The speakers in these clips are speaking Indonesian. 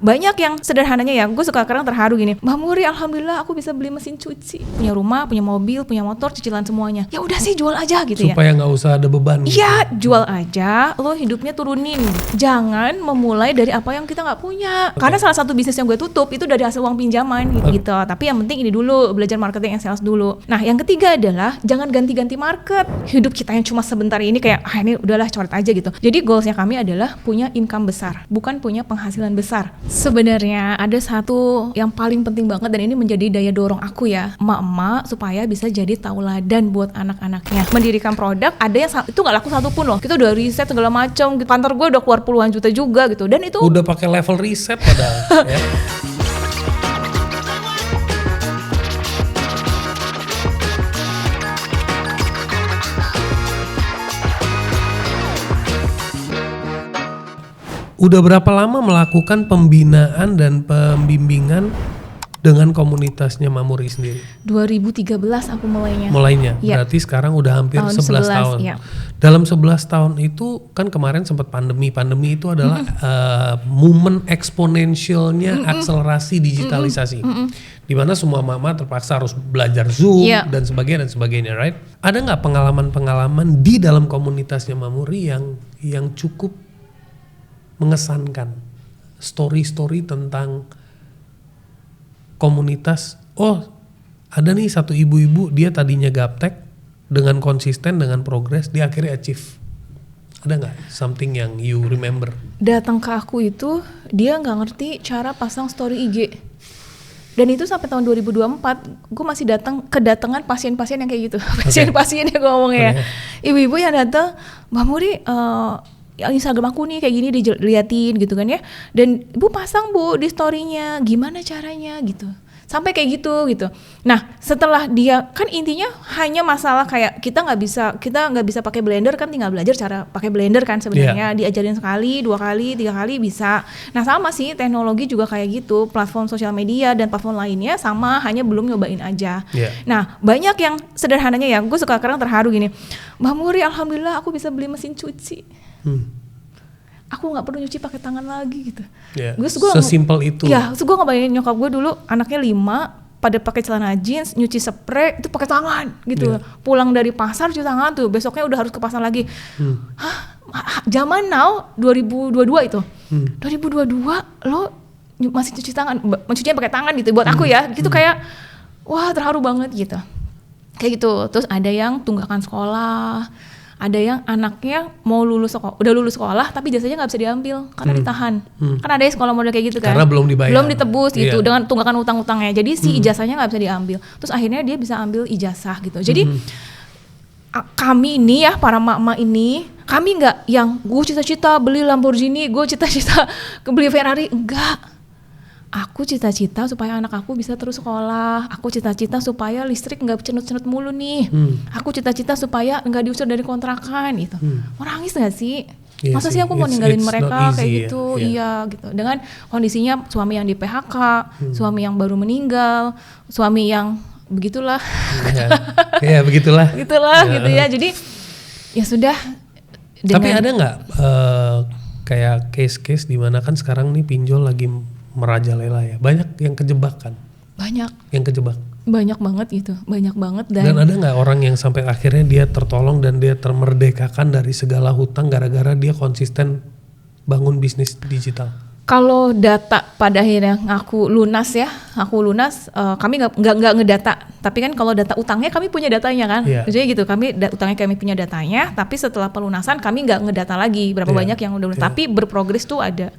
banyak yang sederhananya ya, gue suka kadang terharu gini, Mbak Muri alhamdulillah aku bisa beli mesin cuci, punya rumah, punya mobil, punya motor, cicilan semuanya. Ya udah sih jual aja gitu ya. Supaya nggak usah ada beban. Iya, jual aja, lo hidupnya turunin. Jangan memulai dari apa yang kita nggak punya. Karena salah satu bisnis yang gue tutup itu dari hasil uang pinjaman gitu. Tapi yang penting ini dulu, belajar marketing and sales dulu. Nah, yang ketiga adalah jangan ganti-ganti market. Hidup kita yang cuma sebentar ini kayak ini udahlah coret aja gitu. Jadi goalsnya kami adalah punya income besar, bukan punya penghasilan besar. Sebenarnya ada satu yang paling penting banget dan ini menjadi daya dorong aku ya, emak-emak supaya bisa jadi tauladan buat anak-anaknya. Mendirikan produk, ada yang itu nggak laku satu pun loh. Kita udah riset segala macam. Kantor gue udah keluar puluhan juta juga gitu. Dan itu udah pakai level riset padahal. Ya. Udah berapa lama melakukan pembinaan dan pembimbingan dengan komunitasnya Mbak Muri sendiri? 2013 aku mulainya. Ya. Berarti sekarang udah hampir 11 tahun. Ya. Dalam 11 tahun itu kan kemarin sempat pandemi. Pandemi itu adalah momen eksponensialnya akselerasi digitalisasi. Di mana semua mama terpaksa harus belajar Zoom dan sebagainya, right? Ada nggak pengalaman-pengalaman di dalam komunitasnya Mbak Muri yang cukup mengesankan? Story-story tentang komunitas, ada nih satu ibu-ibu, dia tadinya gaptek, dengan konsisten, dengan progres, dia akhirnya achieve. Ada nggak something yang you remember? Datang ke aku itu, dia nggak ngerti cara pasang story IG. Dan itu sampai tahun 2024, gue masih kedatangan pasien-pasien yang kayak gitu. Pasien-pasien yang gue ngomongnya ya. Ibu-ibu yang datang, Mbak Muri, Instagram aku nih kayak gini diliatin gitu kan ya, dan ibu pasang bu di story-nya, gimana caranya gitu, sampai kayak gitu. Nah setelah dia kan intinya hanya masalah kayak kita nggak bisa pakai blender kan, tinggal belajar cara pakai blender kan sebenarnya, diajarin sekali, 2 kali, 3 kali bisa. Nah sama sih teknologi juga kayak gitu, platform sosial media dan platform lainnya sama, hanya belum nyobain aja. Nah banyak yang sederhananya ya, gue suka kadang terharu gini, Mbak Muri alhamdulillah aku bisa beli mesin cuci. Aku nggak perlu nyuci pakai tangan lagi gitu. Sesimpel itu. Ya, gue ngebayangin nyokap gue dulu anaknya 5 pada pakai celana jeans, nyuci spray itu pakai tangan gitu. Pulang dari pasar cuci tangan tuh, besoknya udah harus ke pasar lagi. Zaman now 2022 itu. 2022 lo masih cuci tangan, mencucinya pakai tangan gitu buat aku ya. Gitu kayak wah terharu banget gitu. Kayak gitu. Terus ada yang tunggakan sekolah. Ada yang anaknya mau udah lulus sekolah tapi jasanya nggak bisa diambil karena ditahan. Kan ada sekolah model kayak gitu kan. Karena belum dibayar. Belum ditebus gitu dengan tunggakan utang-utangnya. Jadi si ijazahnya nggak bisa diambil. Terus akhirnya dia bisa ambil ijazah gitu. Jadi kami ini ya, para mak-mak ini, kami nggak yang gue cita-cita beli Lamborghini, gue cita-cita beli Ferrari, enggak. Aku cita-cita supaya anak aku bisa terus sekolah. Aku cita-cita supaya listrik nggak cenut-cenut mulu nih. Aku cita-cita supaya nggak diusir dari kontrakan gitu. Mau nangis nggak sih? Masa sih aku mau ninggalin mereka kayak gitu? Iya gitu. Dengan kondisinya suami yang di PHK, suami yang baru meninggal, suami yang begitulah. Begitulah gitu ya. Jadi ya sudah. Tapi ada nggak kayak case-case di mana kan sekarang nih pinjol lagi merajalela ya, banyak yang kejebak kan? Banyak banget gitu, banyak banget. Dan ada nggak orang yang sampai akhirnya dia tertolong dan dia termerdekakan dari segala hutang gara-gara dia konsisten bangun bisnis digital? Kalau data pada akhirnya aku lunas, kami nggak ngedata. Tapi kan kalau data utangnya kami punya datanya kan, jadi gitu utangnya kami punya datanya. Tapi setelah pelunasan kami nggak ngedata lagi berapa banyak yang udah tapi berprogres tuh ada.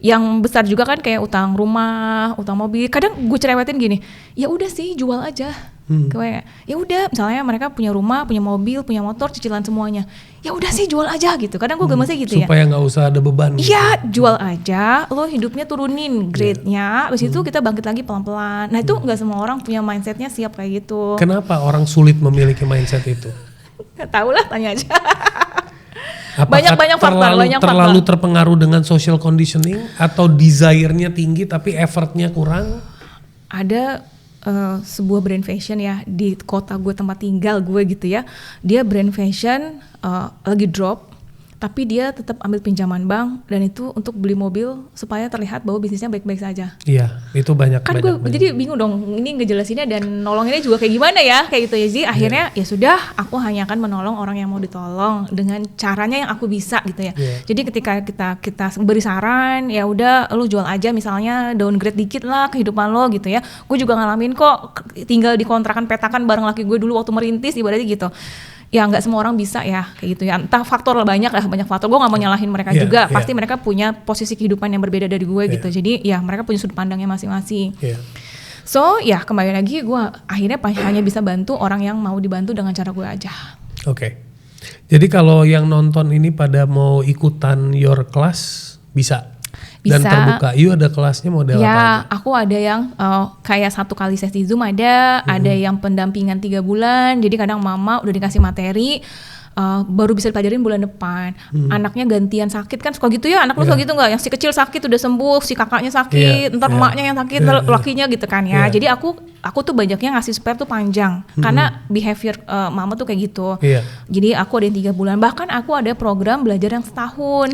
Yang besar juga kan kayak utang rumah, utang mobil. Kadang gue cerewetin gini, ya udah sih jual aja. Kayak ya udah, misalnya mereka punya rumah, punya mobil, punya motor, cicilan semuanya. Ya udah sih jual aja gitu. Kadang gue gemesnya gitu ya. Supaya nggak usah ada beban. Iya, jual aja. Lo hidupnya turunin grade-nya. Abis itu kita bangkit lagi pelan-pelan. Nah itu nggak semua orang punya mindsetnya siap kayak gitu. Kenapa orang sulit memiliki mindset itu? Gak tau lah, tanya aja. Apakah banyak faktor, terlalu terpengaruh dengan social conditioning atau desire-nya tinggi tapi effortnya kurang? Ada sebuah brand fashion ya di kota gue tempat tinggal gue gitu ya, dia brand fashion lagi drop tapi dia tetap ambil pinjaman bank dan itu untuk beli mobil supaya terlihat bahwa bisnisnya baik-baik saja. Iya, itu banyak. Kan gue jadi bingung dong, ini ngejelasinnya dan nolonginnya juga kayak gimana ya, kayak gitu ya. Jadi akhirnya ya sudah, aku hanya akan menolong orang yang mau ditolong dengan caranya yang aku bisa gitu ya. Jadi ketika kita beri saran, ya udah lu jual aja misalnya, downgrade dikit lah kehidupan lo gitu ya. Gue juga ngalamin kok, tinggal di kontrakan petakan bareng laki gue dulu waktu merintis ibaratnya gitu. Ya nggak semua orang bisa ya kayak gitu ya, entah faktor lah, banyak faktor. Gue nggak mau nyalahin mereka juga, pasti mereka punya posisi kehidupan yang berbeda dari gue gitu. Jadi ya mereka punya sudut pandangnya masing-masing. So ya kembali lagi, gue akhirnya hanya bisa bantu orang yang mau dibantu dengan cara gue aja. Oke. Jadi kalau yang nonton ini pada mau ikutan your class bisa? Dan terbuka, ada kelasnya model apa aja? Ya, aku ada yang kayak 1 kali sesi Zoom ada yang pendampingan 3 bulan, jadi kadang mama udah dikasih materi, baru bisa dipelajarin bulan depan. Anaknya gantian sakit kan, suka gitu ya, anak lu suka gitu nggak? Yang si kecil sakit udah sembuh, si kakaknya sakit, ntar emaknya yang sakit, lakinya gitu kan ya. Jadi aku tuh banyaknya ngasih spare tuh panjang, karena behavior mama tuh kayak gitu. Jadi aku ada yang 3 bulan, bahkan aku ada program belajar yang setahun.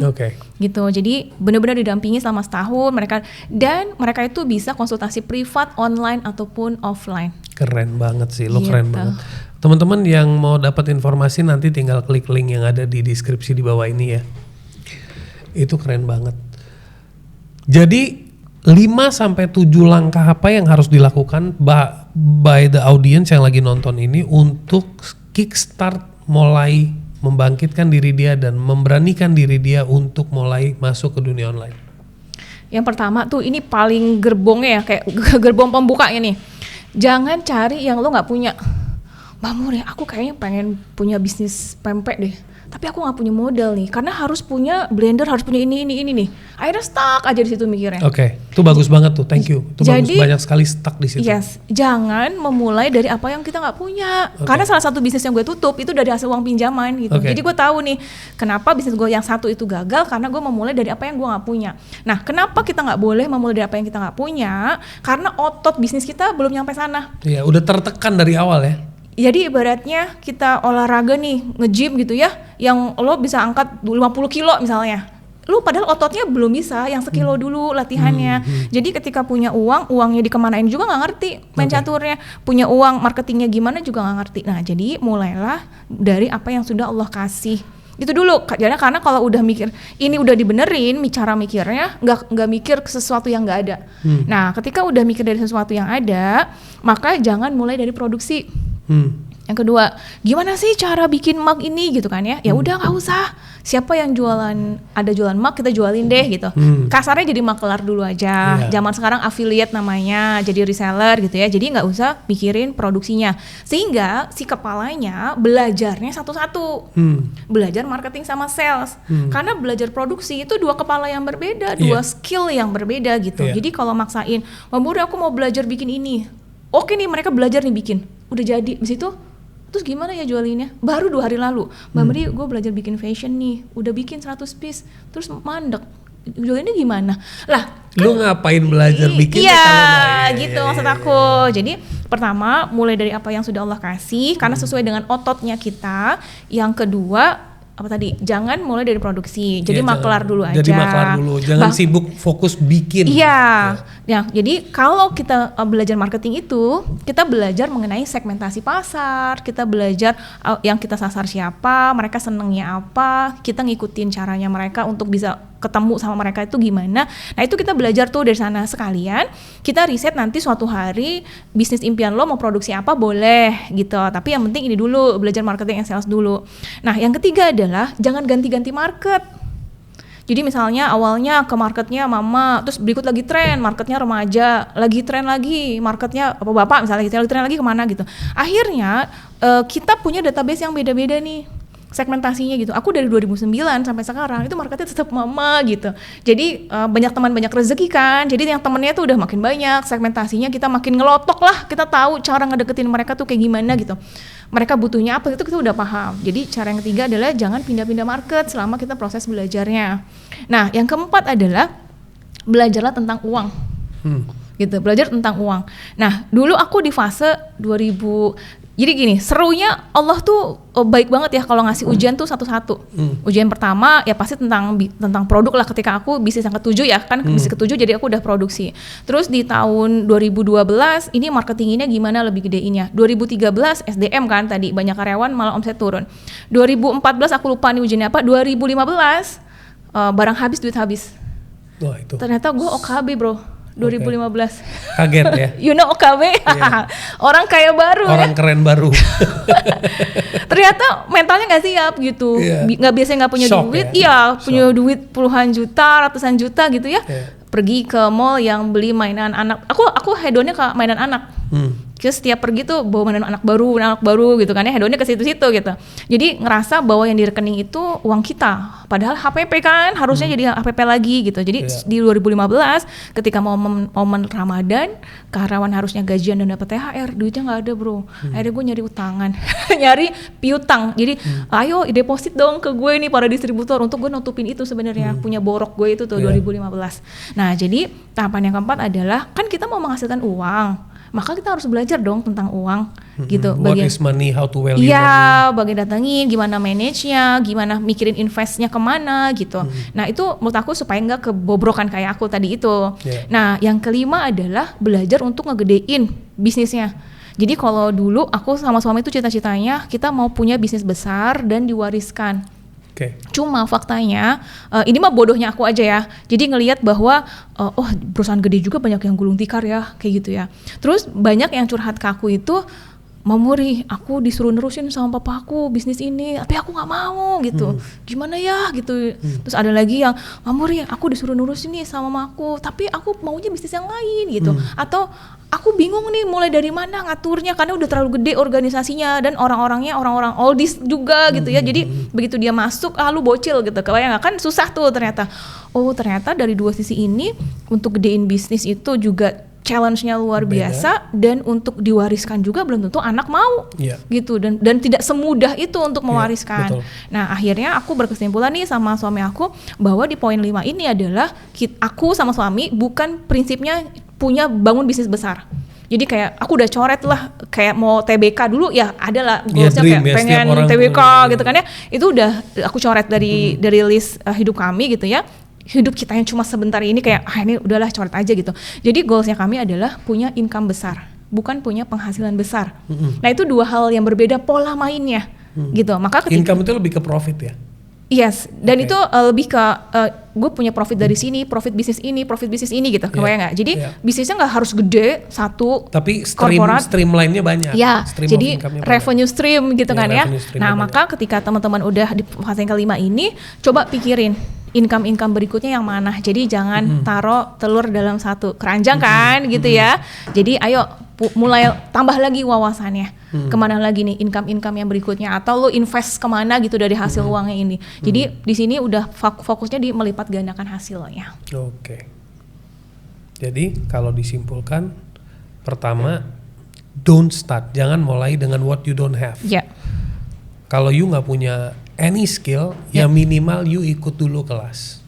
Gitu, jadi benar-benar didampingi selama setahun mereka itu bisa konsultasi privat online ataupun offline. Keren banget sih, lo keren banget. Teman-teman yang mau dapat informasi nanti tinggal klik link yang ada di deskripsi di bawah ini ya. Itu keren banget. Jadi 5-7 langkah apa yang harus dilakukan by the audience yang lagi nonton ini untuk kickstart mulai membangkitkan diri dia dan memberanikan diri dia untuk mulai masuk ke dunia online? Yang pertama tuh, ini paling gerbongnya ya, kayak gerbong pembukanya nih. Jangan cari yang lo gak punya. Mbak Mur ya, aku kayaknya pengen punya bisnis pempek deh, tapi aku gak punya modal nih, karena harus punya blender, harus punya ini nih. Akhirnya stuck aja di situ mikirnya. Itu bagus banget tuh, thank you. Itu jadi, bagus, banyak sekali stuck di situ. Jangan memulai dari apa yang kita nggak punya. Karena salah satu bisnis yang gue tutup itu dari hasil uang pinjaman gitu. Jadi gue tahu nih, kenapa bisnis gue yang satu itu gagal, karena gue memulai dari apa yang gue nggak punya. Nah, kenapa kita nggak boleh memulai dari apa yang kita nggak punya? Karena otot bisnis kita belum nyampe sana. Iya, udah tertekan dari awal ya. Jadi ibaratnya kita olahraga nih, nge-gym gitu ya, yang lo bisa angkat 50 kilo misalnya. Lo padahal ototnya belum bisa, yang sekilo dulu latihannya. Jadi ketika punya uangnya dikemanain juga gak ngerti main caturnya. Punya uang, marketingnya gimana juga gak ngerti. Nah jadi mulailah dari apa yang sudah Allah kasih. Itu dulu, karena kalau udah mikir, ini udah dibenerin, cara mikirnya nggak mikir sesuatu yang nggak ada. Nah ketika udah mikir dari sesuatu yang ada, maka jangan mulai dari produksi. Yang kedua, gimana sih cara bikin mug ini gitu kan ya? Ya udah nggak usah. Siapa yang ada jualan mug, kita jualin deh gitu. Kasarnya jadi makelar dulu aja. Zaman sekarang affiliate namanya, jadi reseller gitu ya. Jadi nggak usah pikirin produksinya. Sehingga si kepalanya belajarnya satu-satu. Belajar marketing sama sales. Karena belajar produksi itu 2 kepala yang berbeda, 2 skill yang berbeda gitu. Jadi kalau maksain, Mbak Muri aku mau belajar bikin ini. Oke nih, mereka belajar nih bikin. Udah jadi, abis itu terus gimana ya jualinnya? Baru 2 hari lalu, Mbak Meri gue belajar bikin fashion nih, udah bikin 100 piece, terus mandek, jualinnya gimana? Lah, lu ngapain belajar bikin? Iya, gitu maksud aku. Jadi pertama, mulai dari apa yang sudah Allah kasih, karena sesuai dengan ototnya kita. Yang kedua, apa tadi? Jangan mulai dari produksi. Jadi makelar dulu aja. Jadi makelar dulu. Jangan sibuk fokus bikin. Iya. Ya, jadi kalau kita belajar marketing itu, kita belajar mengenai segmentasi pasar, kita belajar yang kita sasar siapa, mereka senengnya apa, kita ngikutin caranya mereka untuk bisa ketemu sama mereka itu gimana. Nah itu kita belajar tuh dari sana. Sekalian kita riset nanti suatu hari bisnis impian lo mau produksi apa boleh gitu. Tapi yang penting ini dulu, belajar marketing and sales dulu. Nah yang ketiga adalah jangan ganti-ganti market. Jadi misalnya awalnya ke marketnya mama, terus berikut lagi tren, marketnya remaja, lagi tren lagi, marketnya apa bapak misalnya gitu, lagi tren lagi kemana gitu. Akhirnya kita punya database yang beda-beda nih. Segmentasinya gitu. Aku dari 2009 sampai sekarang itu marketnya tetap mama gitu. Jadi banyak teman banyak rezeki kan. Jadi yang temennya tuh udah makin banyak, segmentasinya kita makin ngelotok lah. Kita tahu cara ngedeketin mereka tuh kayak gimana gitu. Mereka butuhnya apa itu kita udah paham. Jadi cara yang ketiga adalah jangan pindah-pindah market selama kita proses belajarnya. Nah, yang keempat adalah belajarlah tentang uang. Gitu, belajar tentang uang. Nah, dulu aku di fase 2000 Jadi gini, serunya Allah tuh baik banget ya kalau ngasih ujian tuh satu-satu. Ujian pertama ya pasti tentang produk lah, ketika aku bisnis yang ke-7 ya kan, bisnis ke-7 jadi aku udah produksi. Terus di tahun 2012 ini marketingnya gimana lebih gedeinnya. 2013 SDM kan tadi, banyak karyawan malah omset turun. 2014 aku lupa nih ujiannya apa. 2015 barang habis, duit habis. Wah, itu. Ternyata gue OKB bro. 2015. Kaget ya. You know OKB? Yeah. Orang kaya baru. Orang keren baru. Ternyata mentalnya nggak siap gitu. Yeah. Nggak biasanya nggak punya Shock duit. Ya? Iya, punya duit puluhan juta, ratusan juta gitu ya. Yeah. Pergi ke mall yang beli mainan anak. Aku hedonnya ke mainan anak. Terus setiap pergi tuh bawa mainan anak baru gitu kan ya, hedonnya ke situ-situ gitu. Jadi ngerasa bahwa yang di rekening itu uang kita, padahal HPP kan harusnya jadi HPP lagi gitu. Jadi di 2015 ketika momen Ramadan, karyawan harusnya gajian dan dapat THR, duitnya nggak ada bro. Akhirnya gue nyari utangan, nyari piutang. Jadi ayo deposit dong ke gue nih para distributor untuk gue nutupin itu sebenarnya punya borok gue itu tuh 2015. Nah jadi tahapan yang keempat adalah kan kita mau menghasilkan uang. Maka kita harus belajar dong tentang uang gitu. What is money, how to value money. Iya, bagian datangin, gimana manage-nya, gimana mikirin invest-nya kemana gitu. Nah itu menurut aku supaya nggak kebobrokan kayak aku tadi itu. Nah yang kelima adalah belajar untuk ngegedein bisnisnya. Jadi kalau dulu aku sama suami itu cita-citanya kita mau punya bisnis besar dan diwariskan. Cuma faktanya, ini mah bodohnya aku aja ya. Jadi ngelihat bahwa perusahaan gede juga banyak yang gulung tikar ya, kayak gitu ya. Terus banyak yang curhat ke aku itu, Mamuri, aku disuruh nerusin sama papa aku bisnis ini, tapi aku nggak mau gitu. Gimana ya gitu. Terus ada lagi yang, Mamuri, aku disuruh nerusin nih sama mama aku, tapi aku maunya bisnis yang lain gitu. Atau aku bingung nih mulai dari mana ngaturnya karena udah terlalu gede organisasinya dan orang-orangnya orang-orang oldies juga gitu ya. Jadi begitu dia masuk lu bocil gitu. Kebayang kan susah tuh ternyata. Oh ternyata dari dua sisi ini untuk gedein bisnis itu juga challenge-nya luar biasa dan untuk diwariskan juga belum tentu anak mau gitu dan tidak semudah itu untuk mewariskan. Nah akhirnya aku berkesimpulan nih sama suami aku bahwa di poin 5 ini adalah aku sama suami bukan prinsipnya punya bangun bisnis besar. Jadi kayak aku udah coret lah kayak mau TBK dulu ya ada lah goalsnya kayak pengen TBK gitu kan ya. Itu udah aku coret dari list hidup kami gitu ya. Hidup kita yang cuma sebentar ini kayak ini udahlah coret aja gitu. Jadi goalsnya kami adalah punya income besar, bukan punya penghasilan besar. Nah itu dua hal yang berbeda pola mainnya gitu. Maka ketika income itu lebih ke profit ya? Yes, dan itu lebih ke gue punya profit dari sini, profit bisnis ini gitu, kebayang nggak? Jadi bisnisnya nggak harus gede satu, tapi stream lainnya banyak. Ya, jadi revenue stream gitu kan ya. Nah maka ketika teman-teman udah di fase yang kelima ini, coba pikirin income berikutnya yang mana. Jadi jangan taruh telur dalam satu keranjang kan gitu ya. Jadi ayo mulai tambah lagi wawasannya. Kemana lagi nih income yang berikutnya atau lo invest kemana gitu dari hasil uangnya ini. Jadi di sini udah fokusnya di melipat gandakan hasilnya. Oke. Jadi kalau disimpulkan pertama don't start, jangan mulai dengan what you don't have. Kalau you nggak punya any skill, ya minimal you ikut dulu kelas.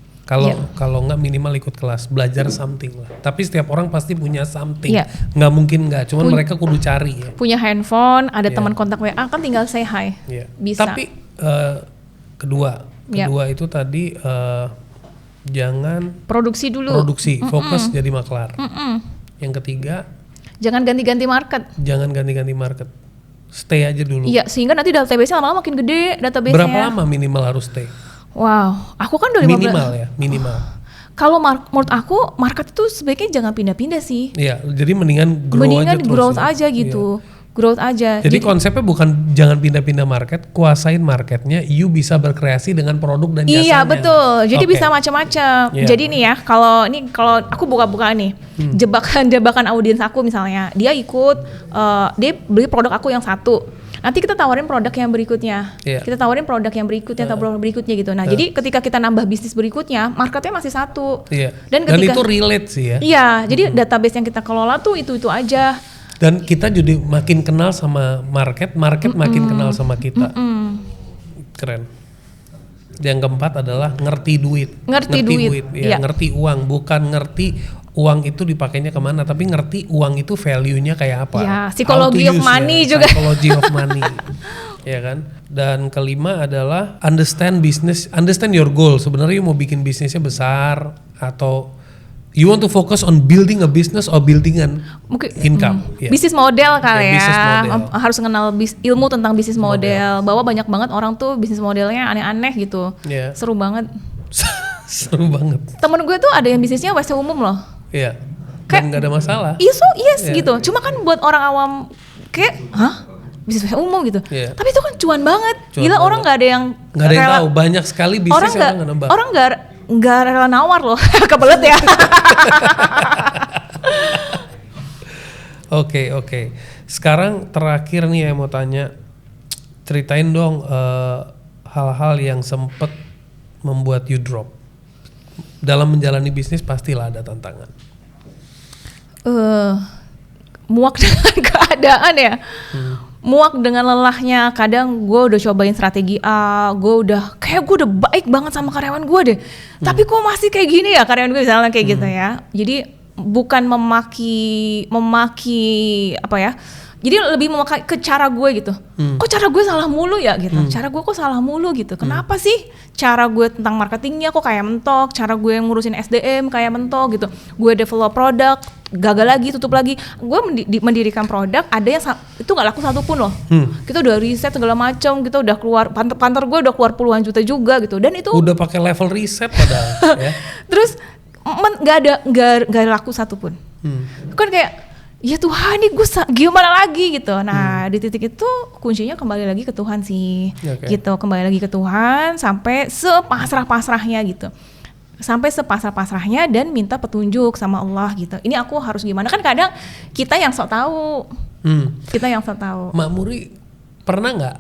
Kalau nggak minimal ikut kelas, belajar something lah. Tapi setiap orang pasti punya something. Nggak mungkin nggak, cuman mereka kudu cari ya. Punya handphone, ada teman kontak WA kan tinggal say hi. Bisa. Tapi kedua itu tadi jangan produksi dulu. Fokus jadi maklar. Yang ketiga, jangan ganti-ganti market. Stay aja dulu. Iya, sehingga nanti database-nya lama-lama makin gede database-nya. Berapa lama minimal harus stay? Wow, aku kan udah 15. Minimal. Kalau menurut aku market itu sebaiknya jangan pindah-pindah sih. Iya, jadi mendingan growth aja gitu. Growth aja. Jadi konsepnya bukan jangan pindah-pindah market, kuasain marketnya, you bisa berkreasi dengan produk dan jasanya. Iya betul. Jadi bisa macam-macam. Jadi nih ya, kalau aku buka-buka nih, jebakan audiens aku misalnya, dia dia beli produk aku yang satu. Nanti kita tawarin produk yang berikutnya, kita tawarin produk yang berikutnya, gitu. Nah, jadi ketika kita nambah bisnis berikutnya, marketnya masih satu. Dan itu relate sih ya. Iya, jadi database yang kita kelola tuh itu aja. Dan kita jadi makin kenal sama market makin kenal sama kita. Keren. Yang keempat adalah ngerti duit. Ngerti duit. Ya, ngerti uang, bukan ngerti uang itu dipakainya kemana, tapi ngerti uang itu value-nya kayak apa. Ya, psychology of money juga. Psychology of money. Ya kan. Dan kelima adalah understand your goal. Sebenarnya mau bikin bisnisnya besar atau you want to focus on building a business or building an income. Bisnis model kali ya. Business model. Harus kenal ilmu tentang bisnis model. Bahwa banyak banget orang tuh bisnis modelnya aneh-aneh gitu. Yeah. Seru banget. Seru banget. Temen gue tuh ada yang bisnisnya WC umum loh. Iya. Dan nggak ada masalah. Yes gitu. Cuma kan buat orang awam kayak, bisnis umum gitu. Yeah. Tapi itu kan cuan banget. Gila, orang nggak ada yang tahu. Banyak sekali bisnis yang nggak nembak. Orang nggak rela nawar loh. Kebelet ya. Oke. Sekarang terakhir nih yang mau tanya, ceritain dong hal-hal yang sempet membuat you drop. Dalam menjalani bisnis pastilah ada tantangan. Muak dengan keadaan ya. Muak dengan lelahnya. Kadang gue udah cobain strategi A, gue udah baik banget sama karyawan gue deh. Tapi kok masih kayak gini ya karyawan gue, misalnya kayak gitu ya. Jadi bukan memaki apa ya. Jadi lebih memakai ke cara gue gitu. Kok cara gue salah mulu ya gitu. Cara gue kok salah mulu gitu. Kenapa sih cara gue tentang marketingnya kok kayak mentok. Cara gue ngurusin SDM kayak mentok gitu. Gue develop produk, gagal lagi, tutup lagi. Gue mendirikan produk, ada yang itu gak laku satu pun loh. Kita udah riset segala macam, kita udah keluar, kantor gue udah keluar puluhan juta juga gitu. Dan itu udah pakai level riset padahal. Ya. Terus gak laku satu pun. Kan kayak, ya Tuhan nih gue gimana lagi gitu. Nah di titik itu kuncinya kembali lagi ke Tuhan sih. Gitu, kembali lagi ke Tuhan sampai sepasrah-pasrahnya gitu. Sampai sepasrah-pasrahnya dan minta petunjuk sama Allah gitu. Ini aku harus gimana, kan kadang kita yang sok tahu. Kita yang sok tahu. Mak Muri pernah nggak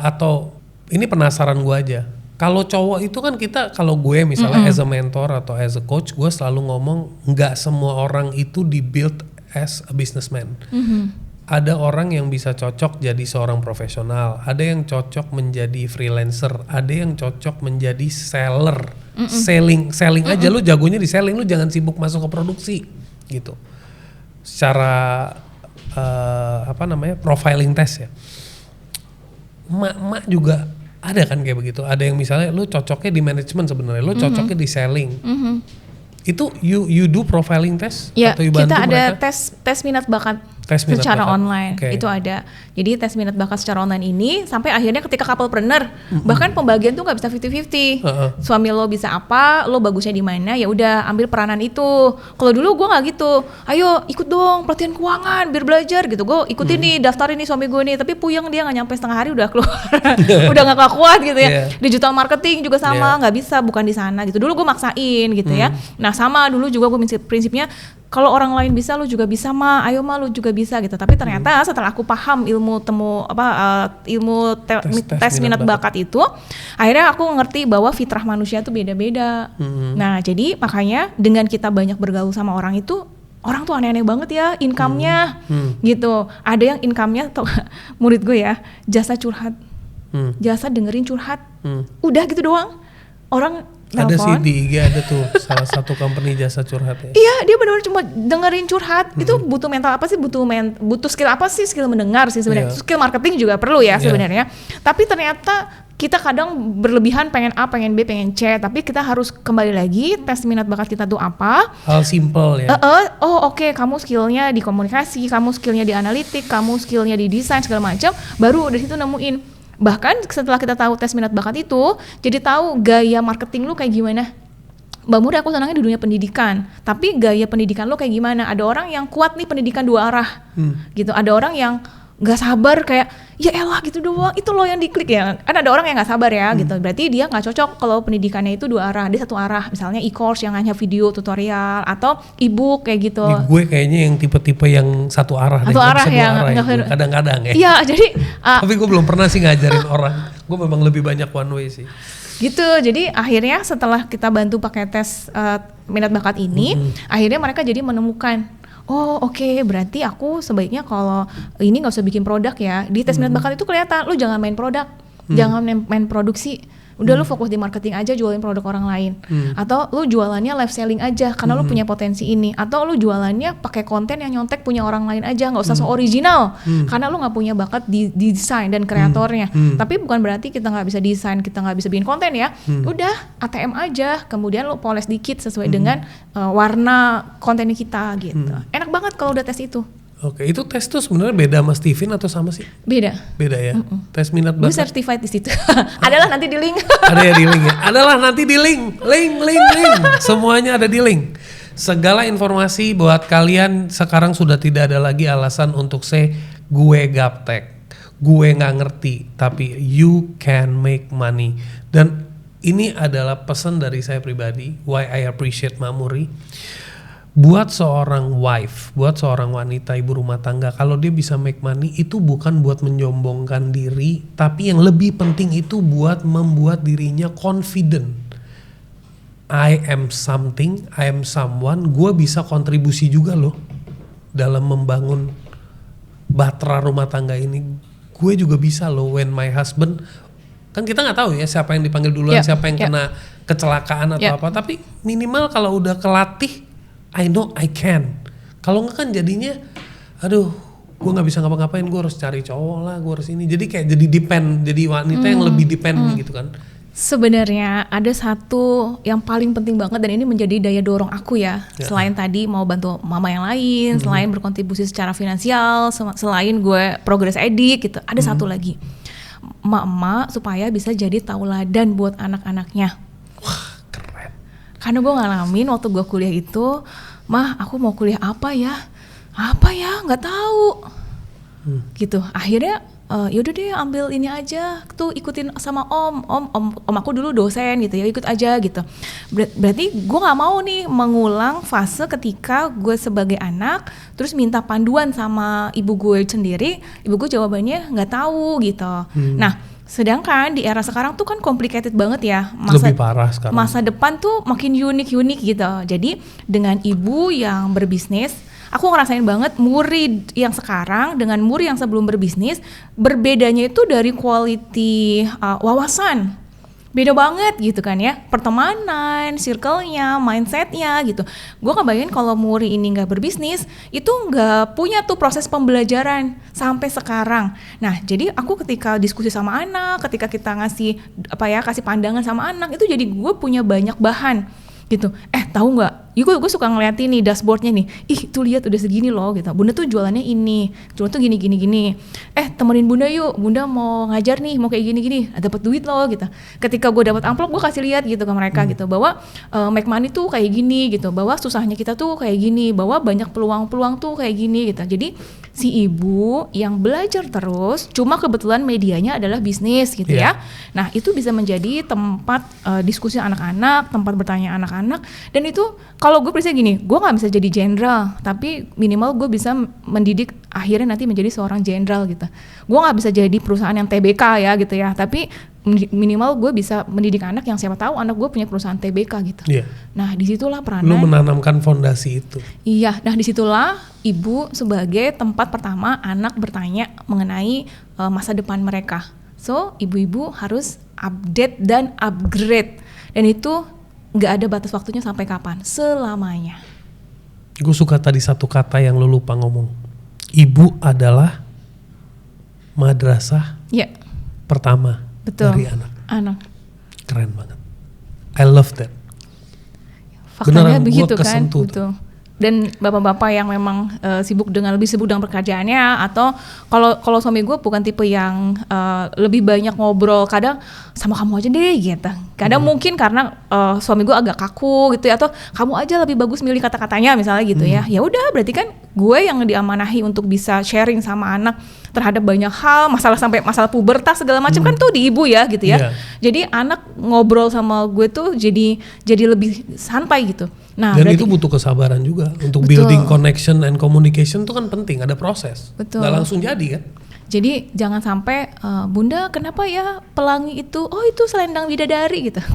atau ini penasaran gue aja. Kalau cowok itu kan kita, kalau gue misalnya as a mentor atau as a coach, gue selalu ngomong nggak semua orang itu di-build as a businessman. Ada orang yang bisa cocok jadi seorang profesional, ada yang cocok menjadi freelancer, ada yang cocok menjadi seller. Selling aja, lu jagonya di selling, lu jangan sibuk masuk ke produksi gitu. Secara profiling test ya. Mak juga ada kan kayak begitu. Ada yang misalnya lu cocoknya di manajemen sebenarnya, lu cocoknya di selling. Itu you do profiling test ya, atau you bantu kita ada mereka? tes minat bakat secara online. Itu ada. Jadi tes minat bakat secara online ini sampai akhirnya ketika couplepreneur, bahkan pembagian tuh nggak bisa 50-50. Suami lo bisa apa, lo bagusnya di mana, ya udah ambil peranan itu. Kalau dulu gue nggak gitu. Ayo ikut dong pelatihan keuangan biar belajar gitu. Gue ikutin nih, daftarin nih suami gue nih. Tapi puyeng, dia nggak nyampe setengah hari udah keluar. Udah nggak kuat gitu ya. Digital marketing juga sama, nggak bisa, bukan di sana gitu. Dulu gue maksain gitu ya. Nah sama dulu juga gue prinsipnya, kalau orang lain bisa, lu juga bisa mah. Ayo mah, lu juga bisa gitu. Tapi ternyata setelah aku paham ilmu tes minat bakat itu, akhirnya aku ngerti bahwa fitrah manusia itu beda-beda. Nah, jadi makanya dengan kita banyak bergaul sama orang itu, orang tuh aneh-aneh banget ya income-nya gitu. Ada yang income-nya murid gue ya, jasa curhat. Jasa dengerin curhat. Udah gitu doang. Orang ada sih di IG, ada tuh salah satu company jasa curhat ya. Iya, dia benar-benar cuma dengerin curhat. Itu butuh mental apa sih? Butuh skill apa sih? Skill mendengar sih sebenarnya. Skill marketing juga perlu ya sebenarnya. Tapi ternyata kita kadang berlebihan, pengen A, pengen B, pengen C. Tapi kita harus kembali lagi tes minat bakat kita tuh apa. Hal simple ya. Oke, kamu skillnya di komunikasi, kamu skillnya di analitik, kamu skillnya di desain segala macam. Baru dari situ nemuin. Bahkan setelah kita tahu tes minat bakat itu, jadi tahu gaya marketing lu kayak gimana. Mbak Muri, aku senangnya di dunia pendidikan, tapi gaya pendidikan lu kayak gimana? Ada orang yang kuat nih pendidikan dua arah, gitu. Ada orang yang nggak sabar, kayak ya elah gitu doang, itu lo yang diklik ya. Kan ada orang yang nggak sabar ya, gitu. Berarti dia nggak cocok kalau pendidikannya itu dua arah, dia satu arah. Misalnya e-course yang hanya video tutorial atau e-book kayak gitu. Gue kayaknya yang tipe-tipe yang satu arah. Satu arah yang kadang-kadang ya. Iya, jadi. Tapi gue belum pernah sih ngajarin orang. Gue memang lebih banyak one way sih. Gitu, jadi akhirnya setelah kita bantu pakai tes minat bakat ini, akhirnya mereka jadi menemukan. Oh oke, berarti aku sebaiknya kalau ini nggak usah bikin produk ya. Di tes minat bakat itu kelihatan, lu jangan main produk, jangan main produksi. Udah lu fokus di marketing aja, jualin produk orang lain. Atau lu jualannya live selling aja karena lu punya potensi ini. Atau lu jualannya pakai konten yang nyontek punya orang lain aja, nggak usah so original. Karena lu nggak punya bakat di desain dan kreatornya. Tapi bukan berarti kita nggak bisa desain, kita nggak bisa bikin konten ya. Udah ATM aja, kemudian lu poles dikit sesuai dengan warna konten kita gitu. Enak banget kalau udah tes itu. Oke, itu tes tuh sebenarnya beda sama Steven atau sama sih? Beda ya. Tes minat bakat. Gue certified di situ. Adalah nanti di link. Ada ya di link ya. Adalah nanti di link. Semuanya ada di link. Segala informasi buat kalian sekarang sudah tidak ada lagi alasan untuk say gue gaptek, gue nggak ngerti, tapi you can make money. Dan ini adalah pesan dari saya pribadi. Why I appreciate Mamuri. Buat seorang wife, buat seorang wanita ibu rumah tangga, kalau dia bisa make money itu bukan buat menyombongkan diri, tapi yang lebih penting itu buat membuat dirinya confident. I am something, I am someone, gue bisa kontribusi juga loh dalam membangun bahtera rumah tangga ini. Gue juga bisa loh when my husband, kan kita nggak tahu ya siapa yang dipanggil duluan, siapa yang kena kecelakaan atau apa, tapi minimal kalau udah kelatih, I know I can. Kalau nggak kan jadinya, aduh, gue nggak bisa ngapa-ngapain, gue harus cari cowok lah, gue harus ini. Jadi kayak jadi depend, jadi wanita yang lebih depend gitu kan. Sebenarnya ada satu yang paling penting banget dan ini menjadi daya dorong aku ya. Selain tadi mau bantu mama yang lain, selain berkontribusi secara finansial, selain gue progress edik gitu. Ada satu lagi, emak-emak supaya bisa jadi tauladan buat anak-anaknya. Karena gue ngalamin waktu gue kuliah itu, mah aku mau kuliah apa ya nggak tahu gitu. Akhirnya yaudah deh ambil ini aja tuh, ikutin sama om aku dulu dosen gitu ya, ikut aja gitu. Berarti gue nggak mau nih mengulang fase ketika gue sebagai anak terus minta panduan sama ibu gue sendiri, ibu gue jawabannya nggak tahu gitu. Nah, sedangkan di era sekarang tuh kan complicated banget ya, lebih parah sekarang. Masa depan tuh makin unik gitu. Jadi dengan ibu yang berbisnis, aku ngerasain banget murid yang sekarang dengan murid yang sebelum berbisnis, berbedanya itu dari quality wawasan. Beda banget gitu kan ya, pertemanan, circle-nya, mindset-nya gitu. Gue ngebayangin kalau Muri ini gak berbisnis, itu gak punya tuh proses pembelajaran sampai sekarang. Nah jadi aku ketika diskusi sama anak, ketika kita kasih pandangan sama anak, itu jadi gue punya banyak bahan gitu. Tahu nggak? Gue suka ngeliatin nih dashboardnya nih. Tuh lihat udah segini loh gitu. Bunda tuh jualannya ini, jualan tuh gini. Temenin bunda yuk. Bunda mau ngajar nih, mau kayak gini. Dapat duit loh gitu. Ketika gue dapat amplop, gue kasih lihat gitu ke mereka gitu bahwa make money tuh kayak gini gitu. Bahwa susahnya kita tuh kayak gini. Bahwa banyak peluang-peluang tuh kayak gini gitu. Jadi si ibu yang belajar terus, cuma kebetulan medianya adalah bisnis gitu ya. Nah itu bisa menjadi tempat diskusi anak-anak, tempat bertanya anak-anak, dan itu kalau gue prinsipnya gini, gue nggak bisa jadi jenderal, tapi minimal gue bisa mendidik akhirnya nanti menjadi seorang jenderal gitu. Gue nggak bisa jadi perusahaan yang TBK ya gitu ya, tapi minimal gue bisa mendidik anak yang siapa tahu anak gue punya perusahaan TBK gitu. Nah disitulah peranan. Lu menanamkan fondasi itu. Iya, nah disitulah ibu sebagai tempat pertama anak bertanya mengenai masa depan mereka. So ibu-ibu harus update dan upgrade, dan itu nggak ada batas waktunya sampai kapan, selamanya. Gue suka tadi satu kata yang lu lupa ngomong. Ibu adalah madrasah pertama. Betul. Dari anak. Keren banget. I love that. Faktanya begitu kan. Betul. Dan bapak-bapak yang memang lebih sibuk dengan pekerjaannya, atau kalau suami gue bukan tipe yang lebih banyak ngobrol, kadang sama kamu aja deh gitu. Kadang mungkin karena suami gue agak kaku gitu ya, atau kamu aja lebih bagus milih kata-katanya misalnya gitu ya. Ya udah berarti kan gue yang diamanahi untuk bisa sharing sama anak terhadap banyak hal, sampai masalah pubertas segala macam kan tuh di ibu ya gitu ya. Jadi anak ngobrol sama gue tuh jadi lebih santai gitu. Nah, dan itu butuh kesabaran juga untuk building connection and communication, itu kan penting, ada proses. Betul. Gak langsung jadi kan. Jadi jangan sampai bunda kenapa ya pelangi itu, itu selendang bidadari gitu.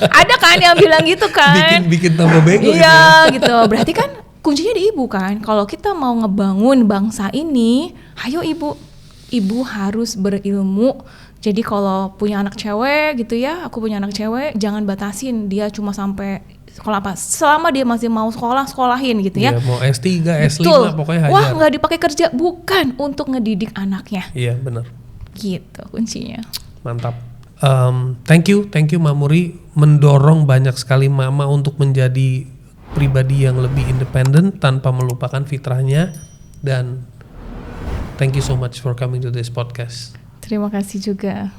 Ada kan yang bilang gitu kan. Bikin tambah bego. Iya gitu. Berarti kan kuncinya di ibu kan. Kalau kita mau ngebangun bangsa ini, ayo ibu harus berilmu Jadi kalau punya anak cewek gitu ya, aku punya anak cewek, jangan batasin dia cuma sampai sekolah apa. Selama dia masih mau sekolah, sekolahin gitu ya. Mau S3, S5 Betul. pokoknya hajar. Wah, nggak dipakai kerja, bukan untuk ngedidik anaknya. Iya, benar. Gitu kuncinya. Mantap. Thank you Mamuri, mendorong banyak sekali mama untuk menjadi pribadi yang lebih independen tanpa melupakan fitrahnya, dan thank you so much for coming to this podcast. Terima kasih juga.